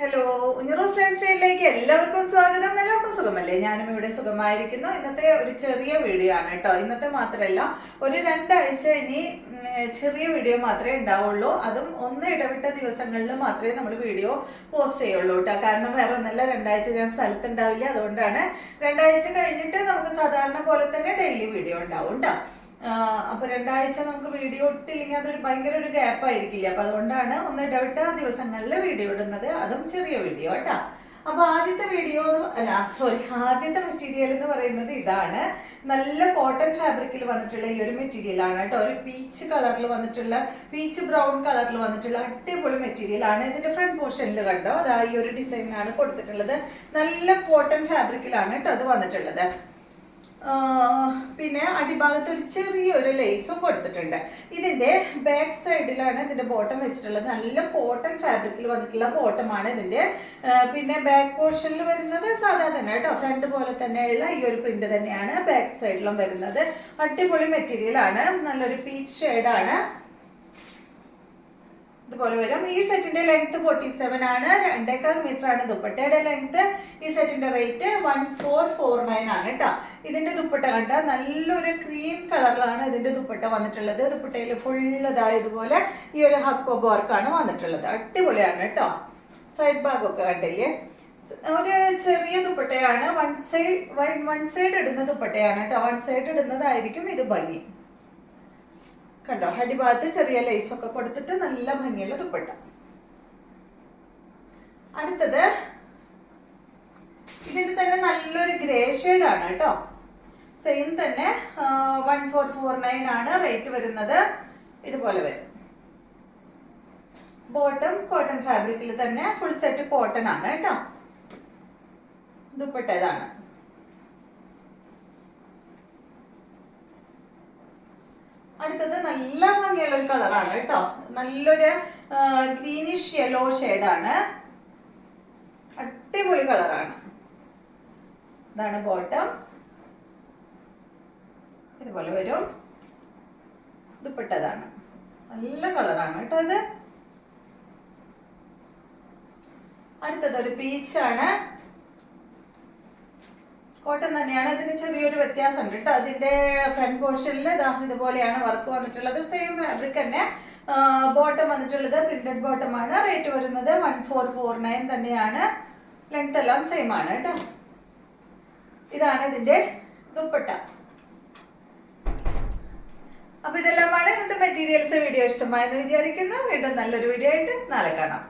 Hello, ഉഞ്ഞറോസ് life സ്റ്റൈലിലേക്ക് എല്ലാവർക്കും സ്വാഗതം. എല്ലാവർക്കും സുഖമല്ലേ? ഞാനും ഇവിടെ സുഖമായിരിക്കുന്നു. ഇന്നത്തെ ഒരു ചെറിയ വീഡിയോ ആണ് കേട്ടോ. ഇന്നത്തെ മാത്രമല്ല, ഒരു രണ്ടാഴ്ച ഇനി ചെറിയ വീഡിയോ മാത്രമേ ഉണ്ടാവുള്ളൂ. അതും ഒന്ന് ഇടവിട്ട ദിവസങ്ങളിൽ മാത്രമേ നമ്മൾ വീഡിയോ പോസ്റ്റ് ചെയ്യുള്ളൂ കേട്ടോ. കാരണം വേറെ ഒന്നല്ല, രണ്ടാഴ്ച ഞാൻ സ്ഥലത്തുണ്ടാവില്ല. അതുകൊണ്ടാണ് രണ്ടാഴ്ച കഴിഞ്ഞിട്ട് നമുക്ക് സാധാരണ പോലെ തന്നെ ഡെയിലി വീഡിയോ ഉണ്ടാവും കേട്ടോ. അപ്പൊ രണ്ടാഴ്ച നമുക്ക് വീഡിയോ ഇട്ടില്ലെങ്കിൽ അതൊരു ഭയങ്കര ഒരു ഗ്യാപ്പ് ആയിരിക്കില്ല. അപ്പൊ അതുകൊണ്ടാണ് ഒന്ന് ഇടവിട്ട ദിവസങ്ങളിൽ വീഡിയോ ഇടുന്നത്, അതും ചെറിയ വീഡിയോ കേട്ടോ. അപ്പൊ ആദ്യത്തെ മെറ്റീരിയൽ എന്ന് പറയുന്നത് ഇതാണ്. നല്ല കോട്ടൺ ഫാബ്രിക്കിൽ വന്നിട്ടുള്ള ഈ ഒരു മെറ്റീരിയൽ ആണ് കേട്ടോ. ഒരു പീച്ച് കളറിൽ വന്നിട്ടുള്ള, പീച്ച് ബ്രൗൺ കളറിൽ വന്നിട്ടുള്ള അടിപൊളി മെറ്റീരിയൽ ആണ്. ഇതിന്റെ ഫ്രണ്ട് പോർഷനിൽ കണ്ടോ, അതാ ഈ ഒരു ഡിസൈനാണ് കൊടുത്തിട്ടുള്ളത്. നല്ല കോട്ടൺ ഫാബ്രിക്കിലാണ് കേട്ടോ അത് വന്നിട്ടുള്ളത്. പിന്നെ അടിഭാഗത്ത് ഒരു ചെറിയൊരു ലേസും കൊടുത്തിട്ടുണ്ട്. ഇതിന്റെ ബാക്ക് സൈഡിലാണ് ഇതിന്റെ ബോട്ടം വെച്ചിട്ടുള്ളത്. നല്ല കോട്ടൺ ഫാബ്രിക്കിൽ വന്നിട്ടുള്ള ബോട്ടമാണ് ഇതിന്റെ. പിന്നെ ബാക്ക് പോർഷനിൽ വരുന്നത് സാധാ തന്നെ കേട്ടോ, ഫ്രണ്ട് പോലെ തന്നെയുള്ള ഈ ഒരു പ്രിന്റ് തന്നെയാണ് ബാക്ക് സൈഡിലും വരുന്നത്. അടിപൊളി മെറ്റീരിയൽ ആണ്, നല്ലൊരു പീച്ച് ഷെയ്ഡാണ്. ഇതുപോലെ വരും. ഈ സെറ്റിന്റെ ലെങ്ത് 47 ആണ്, 2.25 മീറ്റർ ആണ് ദുപ്പട്ടയുടെ ലെങ്ത്. ഈ സെറ്റിന്റെ റേറ്റ് 1449 ആണ് കേട്ടോ. ഇതിന്റെ ദുപ്പട്ട കണ്ട നല്ലൊരു ക്രീം കളറിലാണ് ഇതിന്റെ ദുപ്പട്ട വന്നിട്ടുള്ളത്. ദുപ്പട്ടയിൽ ഫുൾ ഇതുപോലെ ഈ ഒരു ഹക്കോ വർക്കാണ് വന്നിട്ടുള്ളത്. അടിപൊളിയാണ് കേട്ടോ. സൈഡ് ഭാഗമൊക്കെ കണ്ടില്ലേ, ഒരു ചെറിയ ദുപ്പട്ടയാണ്. വൺ സൈഡ് ഇടുന്ന ദുപ്പട്ടയാണ് കേട്ടോ. വൺ സൈഡ് ഇടുന്നതായിരിക്കും ഇത് ഭംഗി. കണ്ടോ, അടിഭാഗത്ത് ചെറിയ ലേസൊക്കെ കൊടുത്തിട്ട് നല്ല ഭംഗിയുള്ള ദുപ്പട്ട. അടുത്തത് ഇതിന് തന്നെ നല്ലൊരു ഗ്രേ ഷെയ്ഡാണ് കേട്ടോ. സെയിം തന്നെ 1449 ആണ് റേറ്റ് വരുന്നത്. ഇതുപോലെ വരും. ബോട്ടം കോട്ടൺ ഫാബ്രിക്കിൽ തന്നെ, ഫുൾ സെറ്റ് കോട്ടൺ ആണ് കേട്ടോ. ദുപ്പട്ട ഇതാണ്. അടുത്തത് നല്ല ഭംഗിയുള്ള ഒരു കളറാണ് കേട്ടോ. നല്ലൊരു ഗ്രീനിഷ് യെല്ലോ ഷെയ്ഡാണ്. അടിപൊളി കളറാണ്. ഇതാണ് ബോട്ടം. ഇതുപോലെ വരും. ദുപ്പട്ടതാണ്. നല്ല കളറാണ് കേട്ടോ ഇത്. അടുത്തത് ഒരു പീച്ചാണ്. കോട്ടൺ തന്നെയാണ്. ഇതിന് ചെറിയൊരു വ്യത്യാസം ഉണ്ട് കേട്ടോ. അതിന്റെ ഫ്രണ്ട് പോർഷനിൽ ഇതുപോലെയാണ് വർക്ക് വന്നിട്ടുള്ളത്. സെയിം ഫാബ്രിക് തന്നെ. ബോട്ടം വന്നിട്ടുള്ളത് പ്രിന്റഡ് ബോട്ടം ആണ്. റേറ്റ് വരുന്നത് 1449 തന്നെയാണ്. ലെങ്ത് എല്ലാം സെയിം ആണ് കേട്ടോ. ഇതാണ് ഇതിന്റെ ദുപ്പട്ട. അപ്പൊ ഇതെല്ലാമാണ് ഇന്നത്തെ മെറ്റീരിയൽസ്. വീഡിയോ ഇഷ്ടമായെന്ന് വിചാരിക്കുന്നു. വീണ്ടും നല്ലൊരു വീഡിയോ ആയിട്ട് നാളെ കാണാം.